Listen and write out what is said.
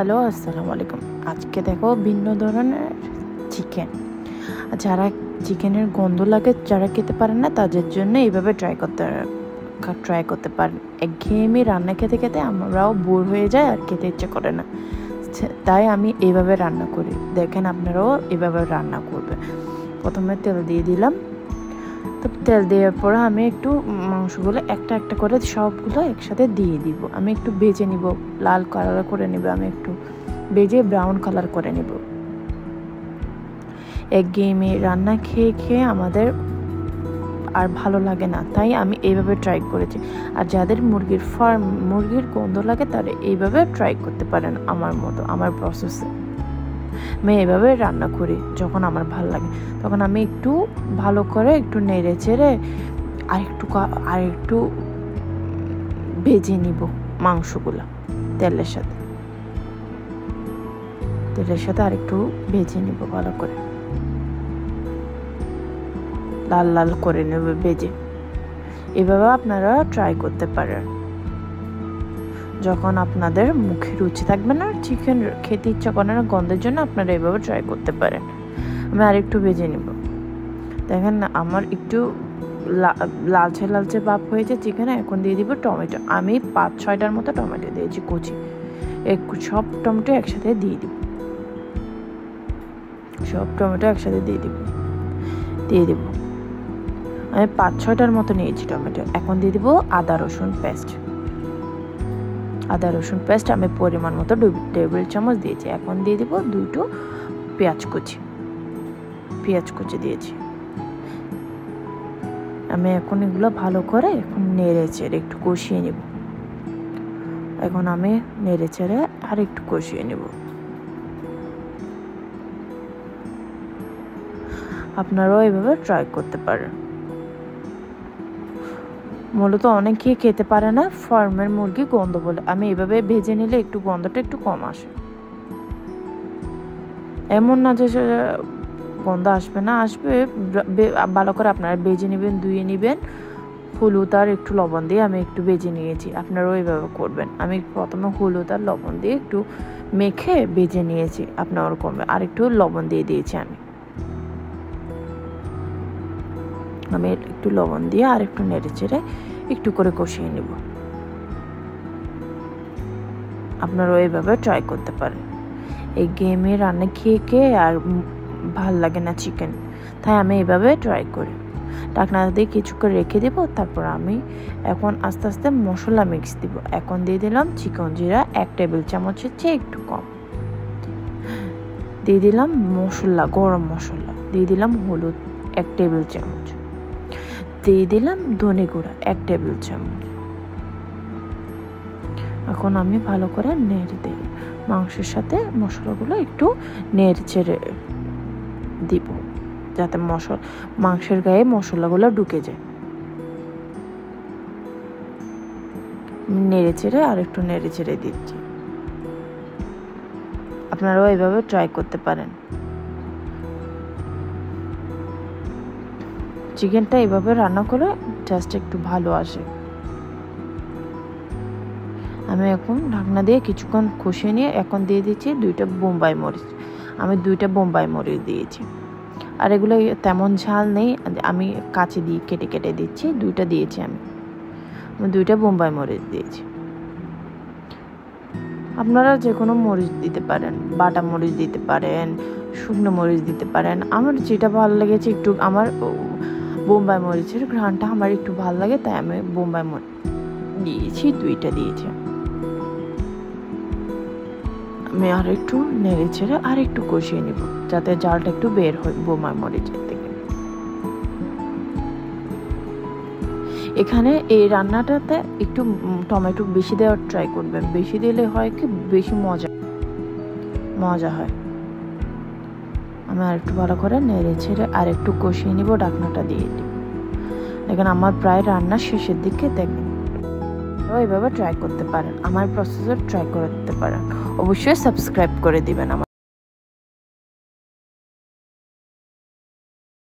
Hello, আসসালামু আলাইকুম। আজকে দেখো ভিন্ন ধরনের চিকেন। যারা চিকেনের গন্ধ লাগে, যারা খেতে পারেন না, তাদের জন্য এইভাবে ট্রাই করতে পারেন। একঘেয়েমি রান্না খেতে খেতে আমরাও বোর হয়ে যায় আর খেতে ইচ্ছে করে না, তাই আমি এইভাবে রান্না করি। দেখেন, আপনারাও এইভাবে রান্না করবে। প্রথমে তেল দিয়ে দিলাম। তো তেল দেওয়ার পরে আমি একটু মাংসগুলো একটা একটা করে সবগুলো একসাথে দিয়ে দিব। আমি একটু ভেজে নিব, লাল কালার করে নিব। আমি একটু ভেজে ব্রাউন কালার করে নিব। একঘেয়েমি রান্না খেয়ে খেয়ে আমাদের আর ভালো লাগে না, তাই আমি এইভাবে ট্রাই করেছি। আর যাদের মুরগির গন্ধ লাগে, তারা এইভাবে ট্রাই করতে পারেন আমার মতো, আমার প্রসেসে। আমি এইভাবে রান্না করি। যখন আমার ভালো লাগে তখন আমি একটু ভালো করে একটু নেড়ে চেড়ে আর একটু ভেজে নিব মাংসগুলো তেলের সাথে আর একটু ভেজে নিব ভালো করে, লাল লাল করে নেব ভেজে। এভাবে আপনারা ট্রাই করতে পারেন। যখন আপনাদের মুখে রুচি থাকবে না, চিকেন খেতে ইচ্ছা করে না গন্ধের জন্য, আপনারা এভাবে ট্রাই করতে পারেন। আমি আর একটু ভেজে নিব। দেখেন না, আমার একটু লালচে ভাব হয়েছে চিকেনে। এখন দিয়ে দিব টমেটো। আমি 5-6টার মতো টমেটো দিয়েছি কুচি। সব টমেটো একসাথে দিয়ে দিব। আমি 5-6টার মতো নিয়েছি টমেটো। এখন দিয়ে দিব আদা রসুন পেস্ট। আমি পরিমাণ মতো 2 টেবিল চামচ দিয়েছি। এখন দিয়ে দিব 2টো পেঁয়াজ কুচি দিয়েছি। আমি এখন এগুলো ভালো করে এখন নেড়ে চেড়ে একটু কষিয়ে নিব। আপনারাও এভাবে ট্রাই করতে পারেন। মূলত অনেকেই খেতে পারে না ফার্মের মুরগি গন্ধ বলে। আমি এভাবে ভেজে নিলে একটু গন্ধটা একটু কম আসে। এমন না যে গন্ধ আসবে না, আসবে। ভালো করে আপনারা ভেজে নেবেন, ধুয়ে নেবেন। হলুদ আর একটু লবণ দিয়ে আমি একটু ভেজে নিয়েছি। আপনারাও এইভাবে করবেন। আমি প্রথমে হলুদ আর লবণ দিয়ে একটু মেখে ভেজে নিয়েছি। আপনারা ওরকম আর একটু লবণ দিয়ে দিয়েছি। আমি একটু লবণ দিয়ে আর একটু নেড়ে চেড়ে একটু করে কষিয়ে নেব। আপনারা এইভাবে ট্রাই করতে পারেন। এই গেমে রান্না খেয়ে আর ভাল লাগে না চিকেন, তাই আমি এইভাবে ট্রাই করি। ঢাকনা দিয়ে কিছুক্ষণ রেখে দেব। তারপর আমি এখন আস্তে আস্তে মশলা মিক্স দিব। এখন দিয়ে দিলাম চিকন জিরা 1 টেবিল চামচের চেয়ে একটু কম। দিয়ে দিলাম গরম মশলা। দিয়ে দিলাম হলুদ 1 টেবিল চামচ। দিয়ে দিলাম ধনে গুঁড়া 1 টেবিল চামচ। এখন আমি ভালো করে নেড়ে দিই। মাংসের সাথে মশলাগুলো একটু নেড়ে চেড়ে দিব, যাতে মাংসের গায়ে মশলাগুলো ঢুকে যায়। আর একটু নেড়ে চেড়ে দিচ্ছি। আপনারাও এইভাবে ট্রাই করতে পারেন। চিকেনটা এইভাবে রান্না করে জাস্ট একটু ভালো আসে। আমি এখন ঢাকনা দিয়ে কিছুক্ষণ কষিয়ে নিয়ে এখন দিয়ে দিচ্ছি 2টা বোম্বাই মরিচ। আমি 2টা বোম্বাই মরিচ দিয়েছি। আর এগুলো তেমন ঝাল নেই, আমি কাঁচি দিয়ে কেটে দিচ্ছি। 2টা দিয়েছি। আমি 2টা বোম্বাই মরিচ দিয়েছি। আপনারা যে কোনো মরিচ দিতে পারেন, বাটা মরিচ দিতে পারেন, শুকনো মরিচ দিতে পারেন। আমার যেটা ভালো লেগেছে, একটু আমার বোম্বাই মরিচের ঘ্রাণটা আমার একটু ভালো লাগে, তাই আমি বোম্বাই মরিচ দিয়েছি। 2টা দিয়েছি। আমি আর একটু নেড়ে ছেড়ে আর একটু কষিয়ে নিব, যাতে জালটা একটু বের হয় বোম্বাই মরিচের থেকে। এখানে এই রান্নাটাতে একটু টমেটো বেশি দেওয়ার ট্রাই করবেন। বেশি দিলে হয় কি, বেশি মজা হয়। আমি আর একটু ভালো করে নেড়ে ছেড়ে আর একটু কষিয়ে নিব, ঢাকনাটা দিয়ে দিব। এখন আমার প্রায় রান্না শেষের দিকে। দেখবেন এইভাবে ট্রাই করতে পারেন। আমার প্রসেসর ট্রাই করতে পারেন। অবশ্যই সাবস্ক্রাইব করে দিবেন।